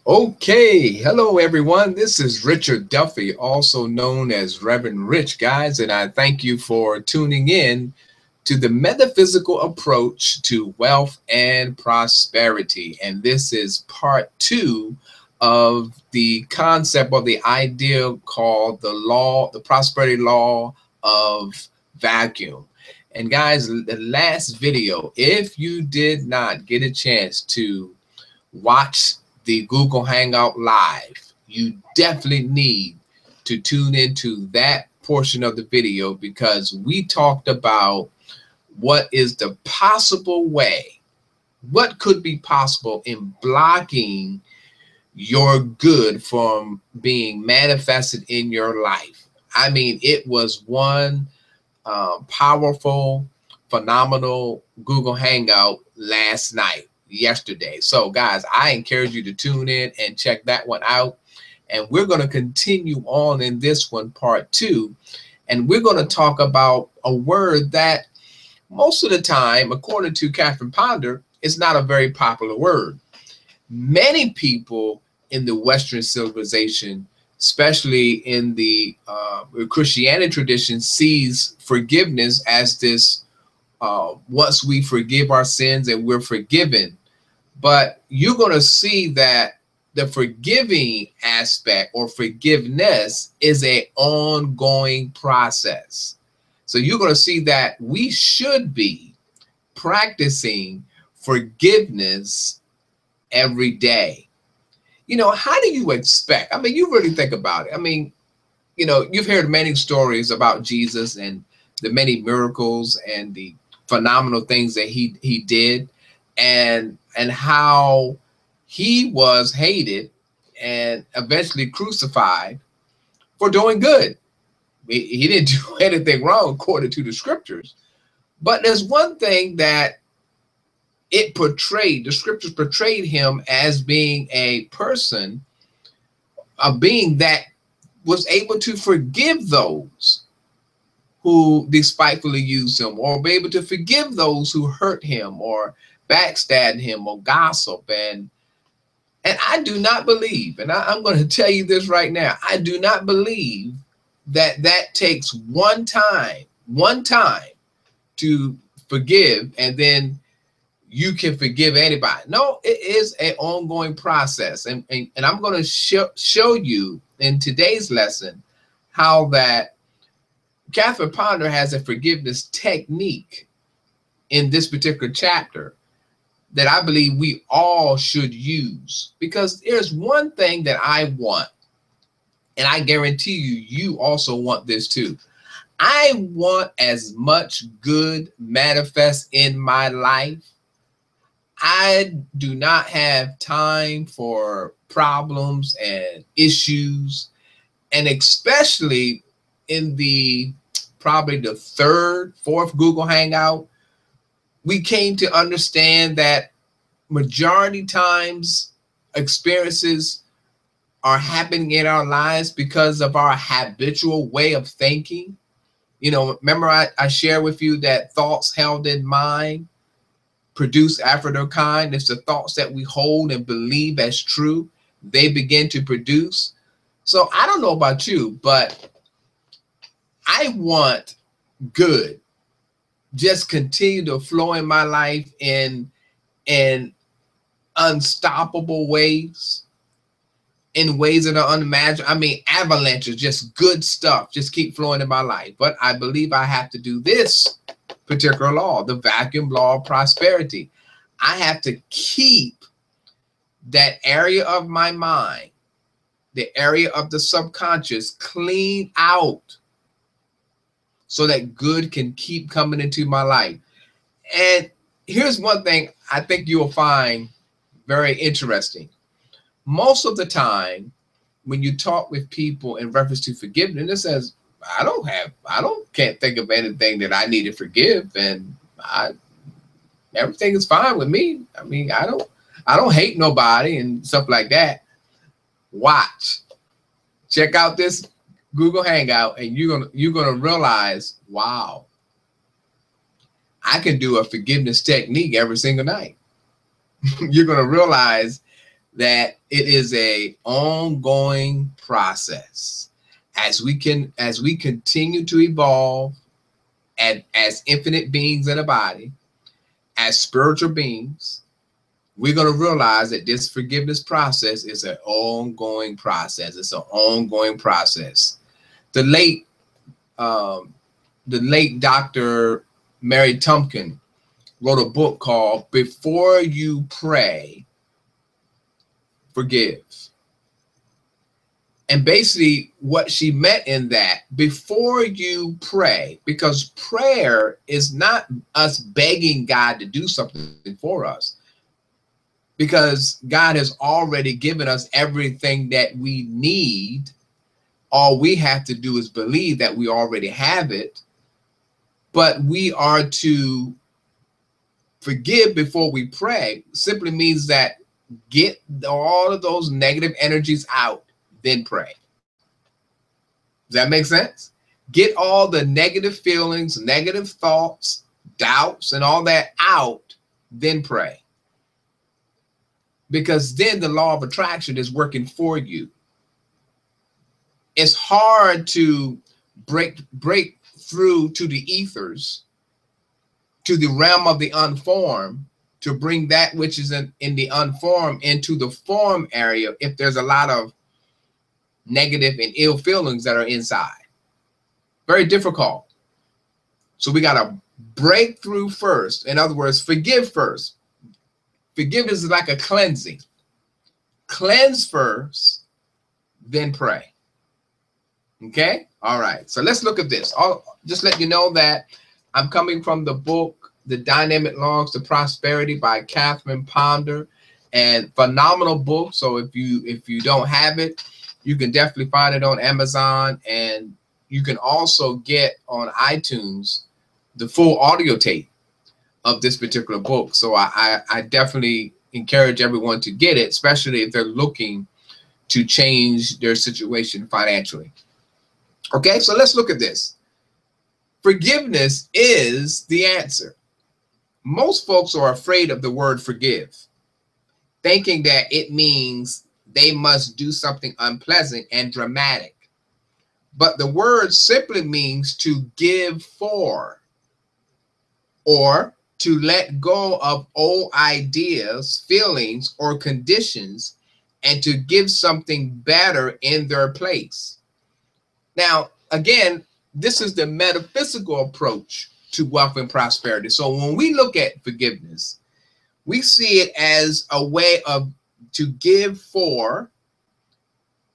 Okay, hello everyone. This is Richard Duffy, also known as Reverend Rich, guys, and I thank you for tuning in to the metaphysical approach to wealth and prosperity. And this is part two of the concept or the idea called the prosperity law of vacuum. And guys, the last video, if you did not get a chance to watch the Google Hangout Live, you definitely need to tune into that portion of the video because we talked about what is the possible way, what could be possible in blocking your good from being manifested in your life. I mean, it was one powerful, phenomenal Google Hangout yesterday. So guys, I encourage you to tune in and check that one out. And we're going to continue on in this one, part two. And we're going to talk about a word that most of the time, according to Catherine Ponder, is not a very popular word. Many people in the Western civilization, especially in the Christianity tradition, sees forgiveness as this once we forgive our sins and we're forgiven. But you're going to see that the forgiving aspect or forgiveness is an ongoing process. So you're going to see that we should be practicing forgiveness every day. You know, how do you expect? I mean, you really think about it. I mean, you know, you've heard many stories about Jesus and the many miracles and the phenomenal things that he did, and how he was hated and eventually crucified for doing good. He didn't do anything wrong according to the scriptures. But there's one thing that the scriptures portrayed him as being a person, a being that was able to forgive those who despitefully used him, or be able to forgive those who hurt him or backstabbed him or gossip. And I do not believe, and I'm going to tell you this right now, I do not believe that that takes one time to forgive and then you can forgive anybody. No, it is an ongoing process. And I'm going to show you in today's lesson how that Catherine Ponder has a forgiveness technique in this particular chapter that I believe we all should use, because there's one thing that I want, and I guarantee you also want this too. I want as much good manifest in my life. I do not have time for problems and issues, and especially in probably the third, fourth Google Hangout, we came to understand that majority times experiences are happening in our lives because of our habitual way of thinking. You know, remember I shared with you that thoughts held in mind produce after their kind. It's the thoughts that we hold and believe as true, they begin to produce. So I don't know about you, but I want good just continue to flow in my life in unstoppable ways, in ways that are unimaginable. I mean, avalanches, just good stuff, just keep flowing in my life. But I believe I have to do this particular law, the vacuum law of prosperity. I have to keep that area of my mind, the area of the subconscious, clean out so that good can keep coming into my life. And here's one thing I think you'll find very interesting. Most of the time, when you talk with people in reference to forgiveness, it says, can't think of anything that I need to forgive, and everything is fine with me. I mean, I don't hate nobody and stuff like that. Watch, check out this Google Hangout, and you're gonna realize, wow, I can do a forgiveness technique every single night. You're gonna realize that it is a ongoing process as we continue to evolve and as infinite beings in a body, as spiritual beings. We're going to realize that this forgiveness process is an ongoing process. It's an ongoing process. The late Dr. Mary Tumpkin wrote a book called Before You Pray, Forgive. And basically what she meant in that, before you pray, because prayer is not us begging God to do something for us, because God has already given us everything that we need. All we have to do is believe that we already have it, but we are to forgive before we pray. Simply means that get all of those negative energies out, then pray. Does that make sense? Get all the negative feelings, negative thoughts, doubts, and all that out, then pray. Because then the law of attraction is working for you. It's hard to break through to the ethers, to the realm of the unformed, to bring that which is in the unformed into the form area if there's a lot of negative and ill feelings that are inside. Very difficult. So we got to break through first. In other words, forgive first. Forgiveness is like a cleansing. Cleanse first, then pray. Okay? All right. So let's look at this. I'll just let you know that I'm coming from the book, The Dynamic Laws to Prosperity by Catherine Ponder, and phenomenal book. So if you don't have it, you can definitely find it on Amazon, and you can also get on iTunes the full audio tape of this particular book. So I definitely encourage everyone to get it, especially if they're looking to change their situation financially. Okay, so let's look at this. Forgiveness is the answer. Most folks are afraid of the word forgive, thinking that it means they must do something unpleasant and dramatic. But the word simply means to give for, or to let go of old ideas, feelings, or conditions, and to give something better in their place. Now, again, this is the metaphysical approach to wealth and prosperity. So when we look at forgiveness, we see it as a way of to give for,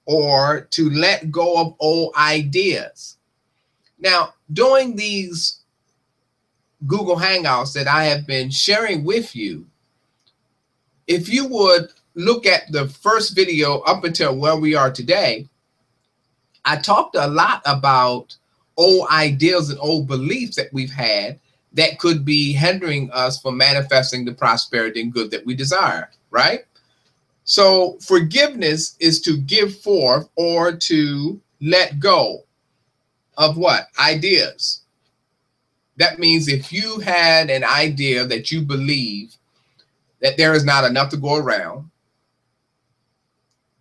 or to let go of old ideas. Now, during these Google Hangouts that I have been sharing with you, if you would look at the first video up until where we are today, I talked a lot about old ideas and old beliefs that we've had that could be hindering us from manifesting the prosperity and good that we desire, right? So forgiveness is to give forth or to let go of what? Ideas. That means if you had an idea that you believe that there is not enough to go around,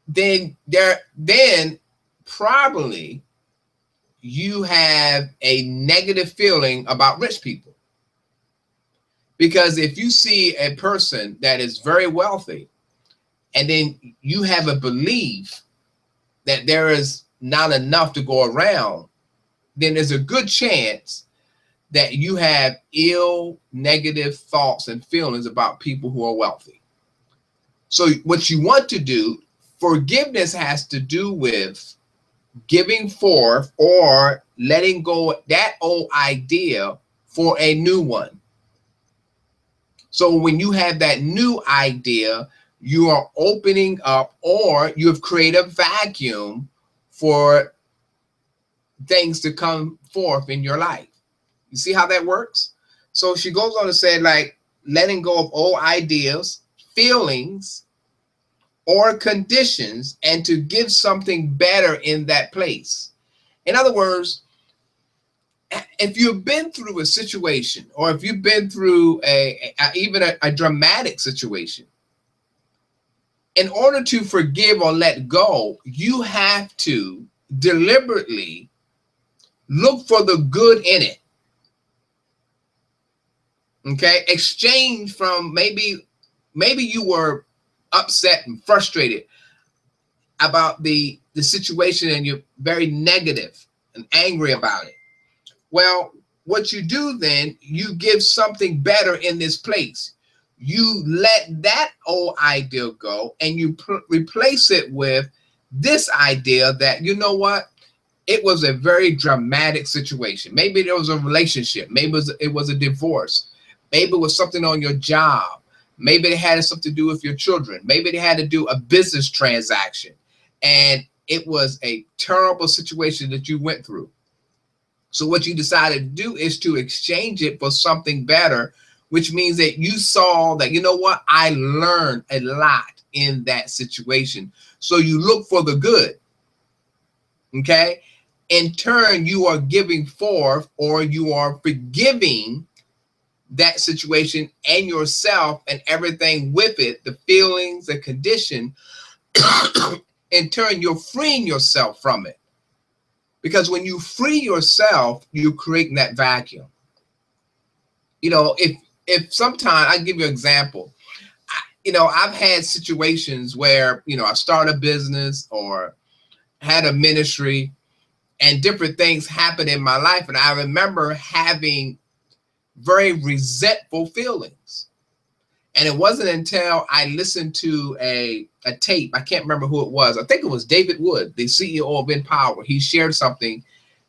then probably you have a negative feeling about rich people. Because if you see a person that is very wealthy, and then you have a belief that there is not enough to go around, then there's a good chance that you have ill, negative thoughts and feelings about people who are wealthy. So what you want to do, forgiveness has to do with giving forth or letting go of that old idea for a new one. So when you have that new idea, you are opening up, or you've created a vacuum for things to come forth in your life. You see how that works? So she goes on to say, like, letting go of old ideas, feelings, or conditions, and to give something better in that place. In other words, if you've been through a situation, or if you've been through even a dramatic situation, In order to forgive or let go, you have to deliberately look for the good in it. Okay, exchange from maybe you were upset and frustrated about the situation, and you're very negative and angry about it. Well, what you do then, you give something better in this place. You let that old idea go, and you replace it with this idea that, you know what, it was a very dramatic situation. Maybe there was a relationship. Maybe it was a divorce. Maybe it was something on your job. Maybe it had something to do with your children. Maybe it had to do a business transaction. And it was a terrible situation that you went through. So what you decided to do is to exchange it for something better, which means that you saw that, you know what, I learned a lot in that situation. So you look for the good. Okay. In turn, you are giving forth, or you are forgiving that situation and yourself and everything with it, the feelings, the condition. In turn, you're freeing yourself from it. Because when you free yourself, you're creating that vacuum. You know, if sometimes, I give you an example. I've had situations where, I start a business or had a ministry, and different things happen in my life. And I remember having very resentful feelings. And it wasn't until I listened to a tape, I can't remember who it was. I think it was David Wood, the CEO of Empower. He shared something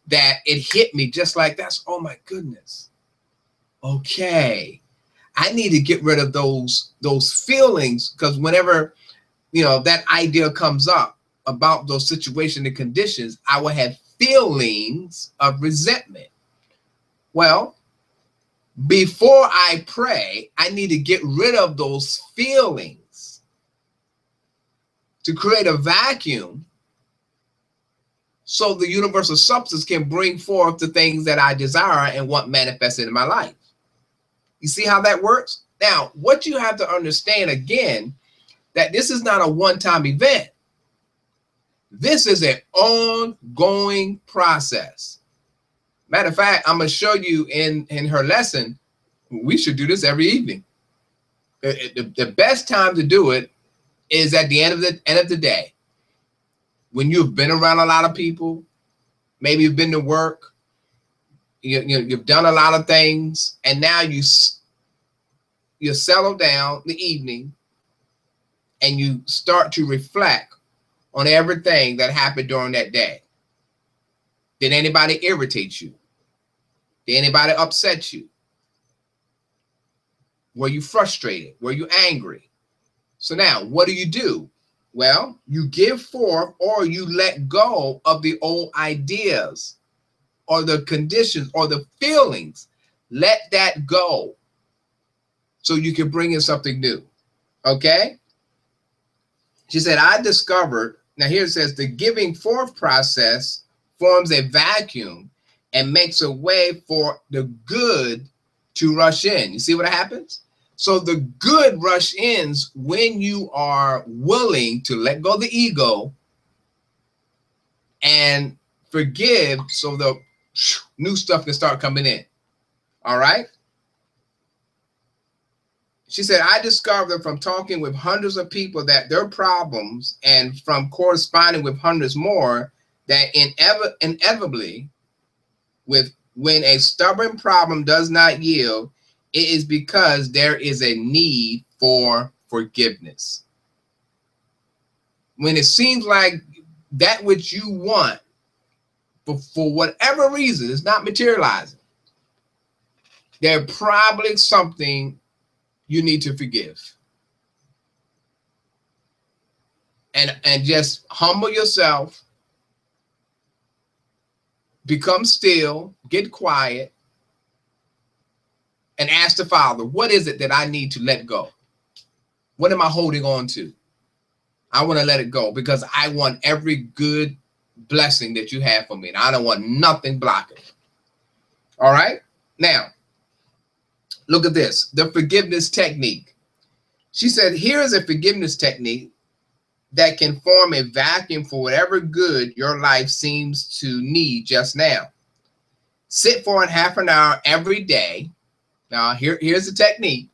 that it hit me just like that's, oh my goodness. Okay. I need to get rid of those feelings, because whenever, that idea comes up about those situations and conditions, I will have feelings of resentment. Well, before I pray, I need to get rid of those feelings to create a vacuum so the universal substance can bring forth the things that I desire and want manifested in my life. You see how that works? Now, what you have to understand again, that this is not a one-time event. This is an ongoing process. Matter of fact, I'm going to show you in her lesson, we should do this every evening. The best time to do it is at the end of the day, when you've been around a lot of people. Maybe you've been to work, you've done a lot of things, and now you settle down the evening and you start to reflect on everything that happened during that day. Did anybody irritate you? Did anybody upset you? Were you frustrated? Were you angry? So now, what do? Well, you give forth, or you let go of the old ideas or the conditions or the feelings. Let that go so you can bring in something new. Okay? She said, I discovered, now here it says, the giving forth process forms a vacuum and makes a way for the good to rush in. You see what happens? So the good rush ins when you are willing to let go of the ego and forgive, so the new stuff can start coming in. All right? She said, I discovered from talking with hundreds of people that their problems, and from corresponding with hundreds more, that inevitably, when a stubborn problem does not yield, it is because there is a need for forgiveness. When it seems like that which you want, for whatever reason, is not materializing, there's probably something you need to forgive. And just humble yourself, become still, get quiet, and ask the Father, what is it that I need to let go? What am I holding on to? I want to let it go, because I want every good blessing that you have for me, and I don't want nothing blocking it. All right? Now, look at this, the forgiveness technique. She said, here is a forgiveness technique that can form a vacuum for whatever good your life seems to need just now. Sit for half an hour every day. Now, here's the technique.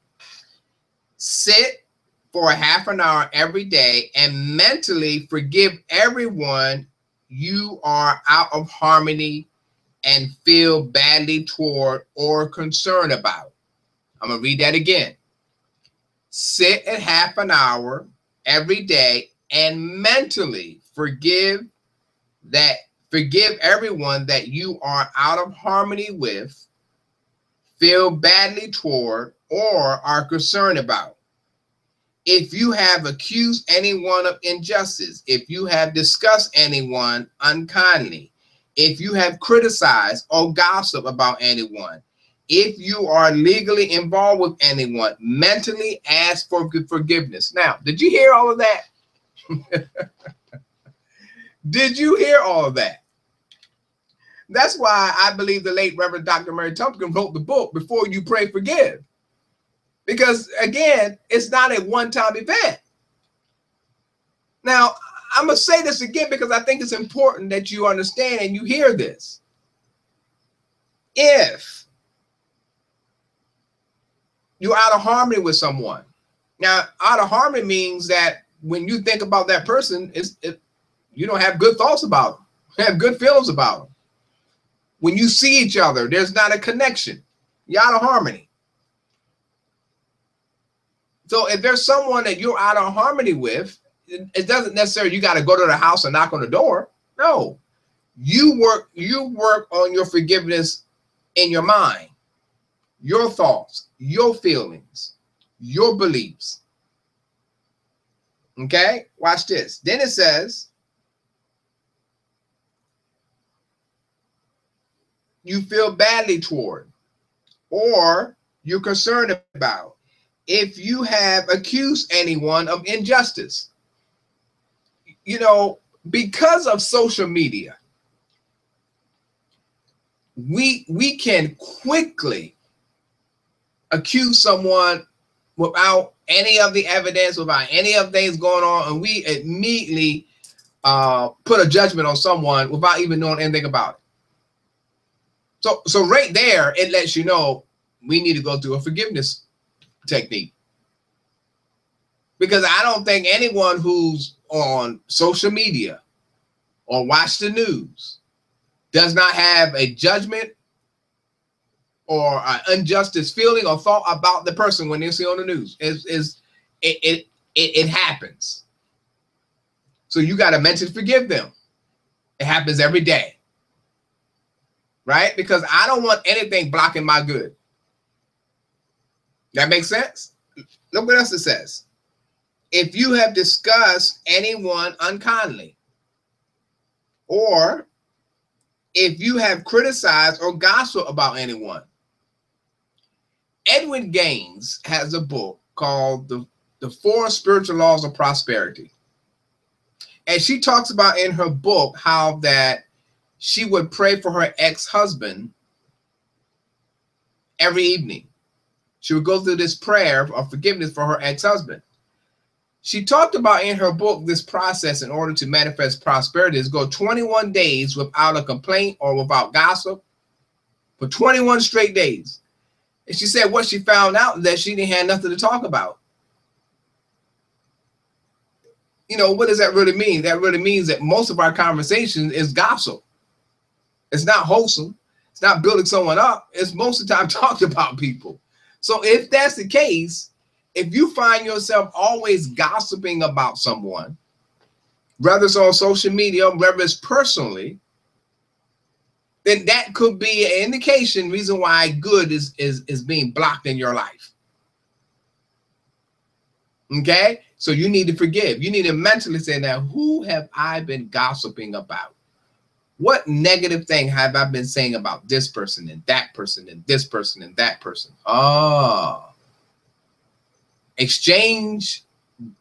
Sit for half an hour every day and mentally forgive everyone you are out of harmony and feel badly toward or concerned about. I'm going to read that again. Sit at half an hour every day and mentally forgive everyone that you are out of harmony with, feel badly toward, or are concerned about. If you have accused anyone of injustice, if you have discussed anyone unkindly, if you have criticized or gossiped about anyone, if you are legally involved with anyone, mentally ask for forgiveness. Now, did you hear all of that? Did you hear all of that? That's why I believe the late Reverend Dr. Mary Tompkins wrote the book, Before You Pray, Forgive. Because, again, it's not a one-time event. Now, I'm going to say this again because I think it's important that you understand and you hear this. If you're out of harmony with someone, now, out of harmony means that when you think about that person, you don't have good thoughts about them, have good feelings about them. When you see each other, there's not a connection. You're out of harmony. So if there's someone that you're out of harmony with, it doesn't necessarily you got to go to the house and knock on the door. No, you work on your forgiveness in your mind, your thoughts, your feelings, your beliefs. Okay, watch this. Then it says, you feel badly toward, or you're concerned about, if you have accused anyone of injustice. You know, because of social media, we can quickly accuse someone without any of the evidence, without any of things going on, and we immediately put a judgment on someone without even knowing anything about it. So right there, it lets you know we need to go through a forgiveness technique. Because I don't think anyone who's on social media or watch the news does not have a judgment or an injustice feeling or thought about the person when they see on the news. It happens. So you got to mentally forgive them. It happens every day. Right? Because I don't want anything blocking my good. That makes sense? Look what else it says. If you have discussed anyone unkindly, or if you have criticized or gossiped about anyone. Edwin Gaines has a book called The 4 Spiritual Laws of Prosperity. And she talks about in her book how that she would pray for her ex-husband every evening. She would go through this prayer of forgiveness for her ex-husband. She talked about in her book this process in order to manifest prosperity is go 21 days without a complaint or without gossip for 21 straight days. And she said what she found out is that she didn't have nothing to talk about. You know, what does that really mean? That really means that most of our conversation is gossip. It's not wholesome. It's not building someone up. It's most of the time talking about people. So if that's the case, if you find yourself always gossiping about someone, whether it's on social media, whether it's personally, then that could be an indication, reason why good is being blocked in your life. Okay? So you need to forgive. You need to mentally say, now, who have I been gossiping about? What negative thing have I been saying about this person and that person and this person and that person? Oh. Exchange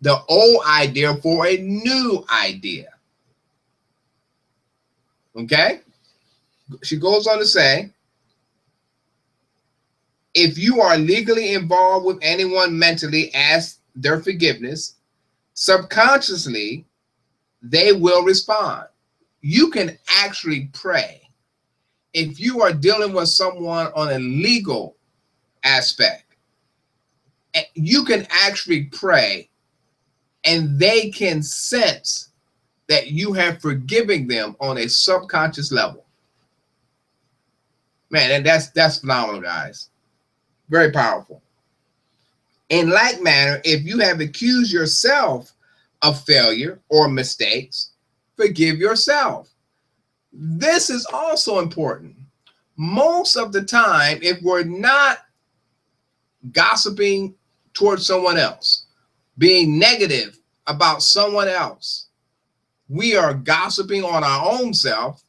the old idea for a new idea. Okay? She goes on to say, if you are legally involved with anyone mentally, ask their forgiveness. subconsciously, they will respond. You can actually pray. If you are dealing with someone on a legal aspect, you can actually pray and they can sense that you have forgiven them on a subconscious level. Man, and that's phenomenal, guys. Very powerful. In like manner, if you have accused yourself of failure or mistakes, forgive yourself. This is also important. Most of the time, if we're not gossiping towards someone else, being negative about someone else, we are gossiping on our own self,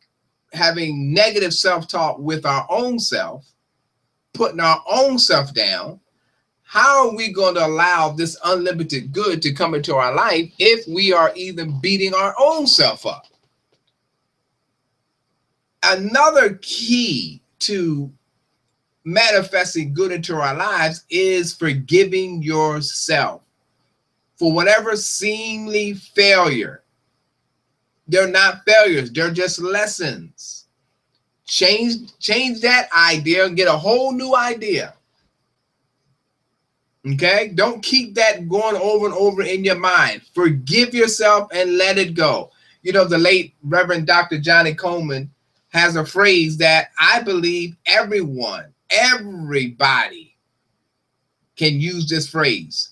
having negative self-talk with our own self, putting our own self down. How are we going to allow this unlimited good to come into our life if we are even beating our own self up? Another key to manifesting good into our lives is forgiving yourself for whatever seemingly failure. They're not failures, they're just lessons. Change that idea and get a whole new idea. Okay, don't keep that going over and over in your mind. Forgive yourself and let it go. You know, the late Reverend Dr. Johnny Coleman has a phrase that I believe everybody can use this phrase.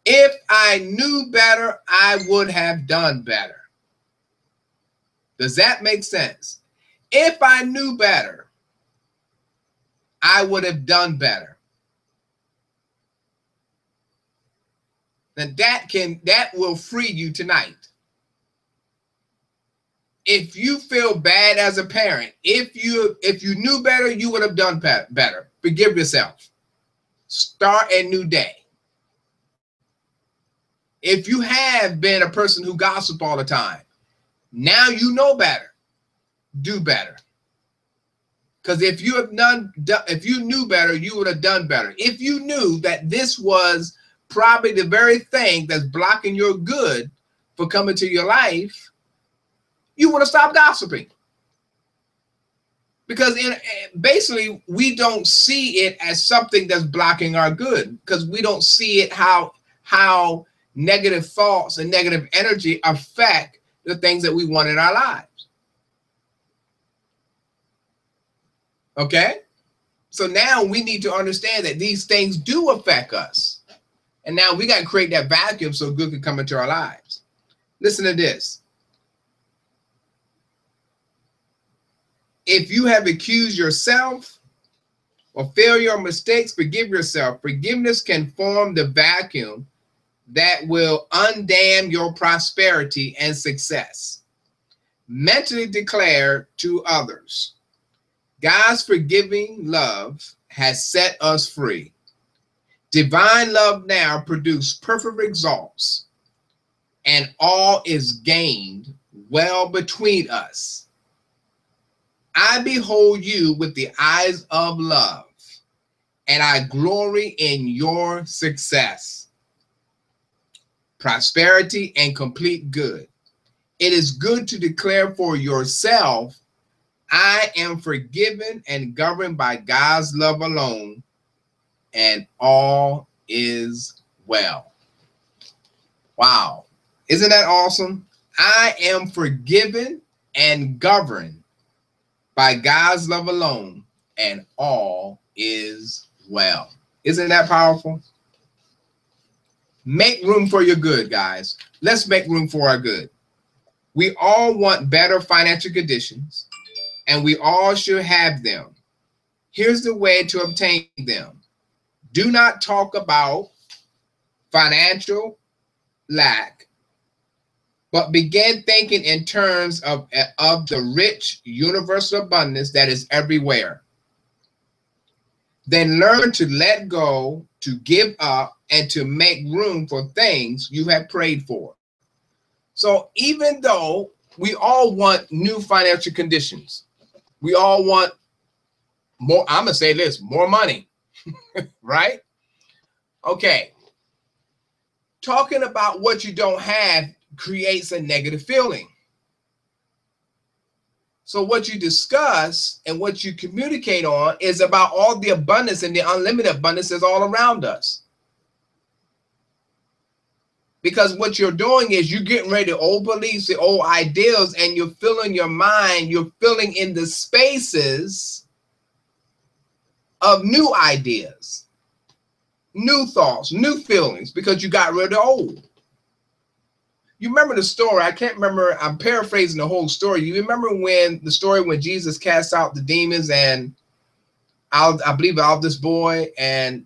If I knew better, I would have done better. Does that make sense? If I knew better, I would have done better. And that will free you tonight. If you feel bad as a parent, if you knew better, you would have done better. Forgive yourself. Start a new day. If you have been a person who gossips all the time, now you know better. Do better. Because if you knew better, you would have done better. If you knew that this was probably the very thing that's blocking your good for coming to your life, you would have stopped gossiping. Because basically, we don't see it as something that's blocking our good, because we don't see it how negative thoughts and negative energy affect the things that we want in our lives. Okay? So now we need to understand that these things do affect us. And now we got to create that vacuum so good can come into our lives. Listen to this. If you have accused yourself of failure or mistakes, forgive yourself. Forgiveness can form the vacuum that will undam your prosperity and success. Mentally declare to others, God's forgiving love has set us free. Divine love now produces perfect results, and all is gained well between us. I behold you with the eyes of love, and I glory in your success, prosperity, and complete good. It is good to declare for yourself, I am forgiven and governed by God's love alone, and all is well. Wow. Isn't that awesome? I am forgiven and governed by God's love alone, and all is well. Isn't that powerful? Make room for your good, guys. Let's make room for our good. We all want better financial conditions, and we all should have them. Here's the way to obtain them. Do not talk about financial lack, but begin thinking in terms of the rich universal abundance that is everywhere. Then learn to let go, to give up, and to make room for things you have prayed for. So even though we all want new financial conditions, we all want more, I'm going to say this, more money, right? Okay. Talking about what you don't have creates a negative feeling. So what you discuss and what you communicate on is about all the abundance and the unlimited abundance is all around us. Because what you're doing is you're getting rid of old beliefs, the old ideals, and you're filling your mind, you're filling in the spaces of new ideas, new thoughts, new feelings, because you got rid of the old. You remember the story, I can't remember, I'm paraphrasing the whole story. You remember when the story when Jesus cast out the demons and I believe out this boy and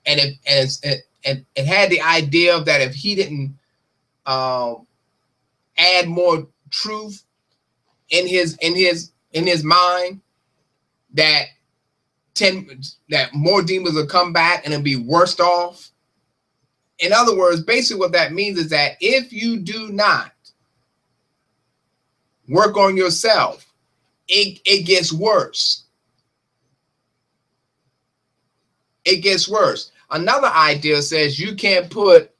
it had the idea that if he didn't add more truth in his mind, that more demons will come back and it'll be worse off. In other words, basically what that means is that if you do not work on yourself, it gets worse. It gets worse. Another idea says you can't put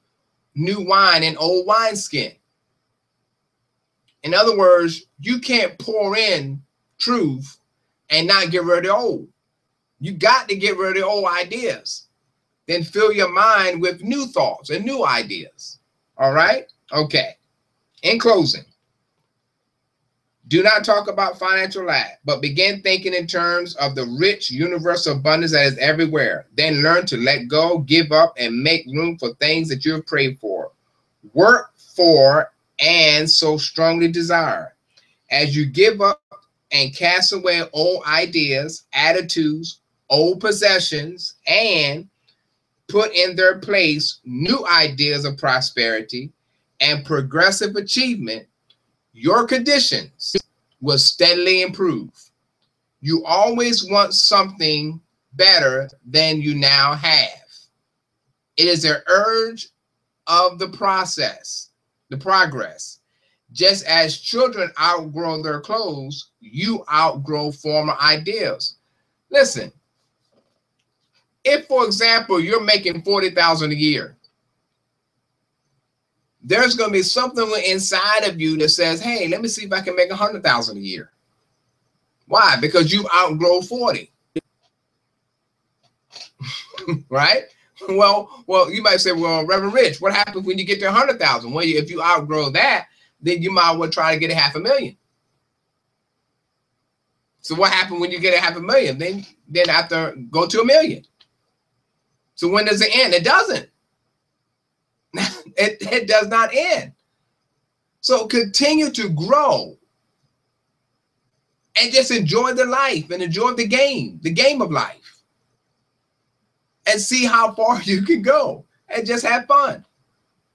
new wine in old wineskin. In other words, you can't pour in truth and not get rid of the old. You got to get rid of the old ideas. Then fill your mind with new thoughts and new ideas. All right? Okay. In closing, do not talk about financial lack, but begin thinking in terms of the rich universal abundance that is everywhere. Then learn to let go, give up, and make room for things that you have prayed for, work for, and so strongly desire. As you give up and cast away old ideas, attitudes, old possessions, and put in their place new ideas of prosperity and progressive achievement, your conditions will steadily improve. You always want something better than you now have. It is an urge of the process, the progress. Just as children outgrow their clothes, you outgrow former ideals. Listen, if, for example, you're making $40,000 a year, there's going to be something inside of you that says, hey, let me see if I can make $100,000 a year. Why? Because you outgrow 40. Right? Well, you might say, well, Reverend Rich, what happens when you get to 100,000? Well, if you outgrow that, then you might well try to get $500,000. So what happens when you get $500,000? Then after go to $1 million. So when does it end? It doesn't. It does not end. So continue to grow and just enjoy the life and enjoy the game of life, and see how far you can go and just have fun.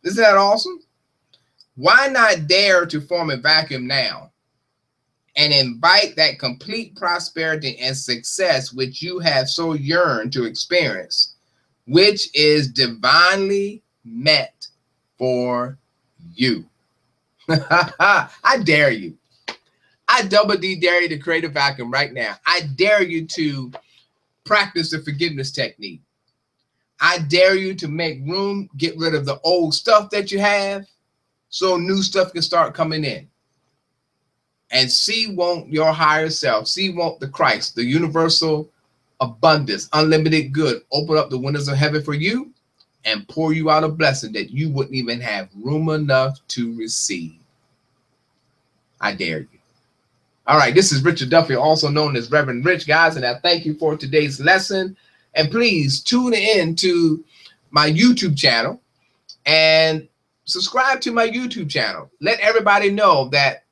Isn't that awesome? Why not dare to form a vacuum now and invite that complete prosperity and success which you have so yearned to experience, which is divinely meant for you. I dare you. I double D dare you to create a vacuum right now. I dare you to practice the forgiveness technique. I dare you to make room, get rid of the old stuff that you have so new stuff can start coming in. And see won't your higher self, see won't the Christ, the universal abundance, unlimited good, open up the windows of heaven for you and pour you out a blessing that you wouldn't even have room enough to receive. I dare you. All right, this is Richard Duffy, also known as Reverend Rich, guys, and I thank you for today's lesson. And please tune in to my YouTube channel and subscribe to my YouTube channel. Let everybody know that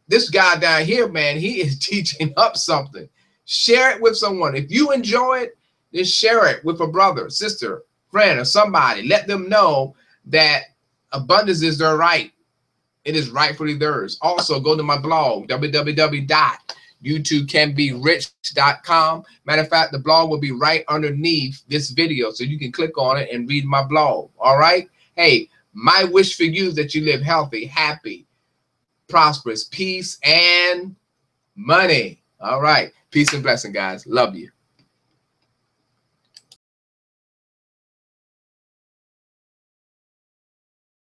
this guy down here, man, he is teaching up something. Share it with someone. If you enjoy it, then share it with a brother, sister, friend, or somebody. Let them know that abundance is their right. It is rightfully theirs. Also, go to my blog, www.youtubecanberich.com. Matter of fact, the blog will be right underneath this video, so you can click on it and read my blog. All right? Hey, my wish for you is that you live healthy, happy, prosperous, peace, and money. All right. Peace and blessing, guys. Love you.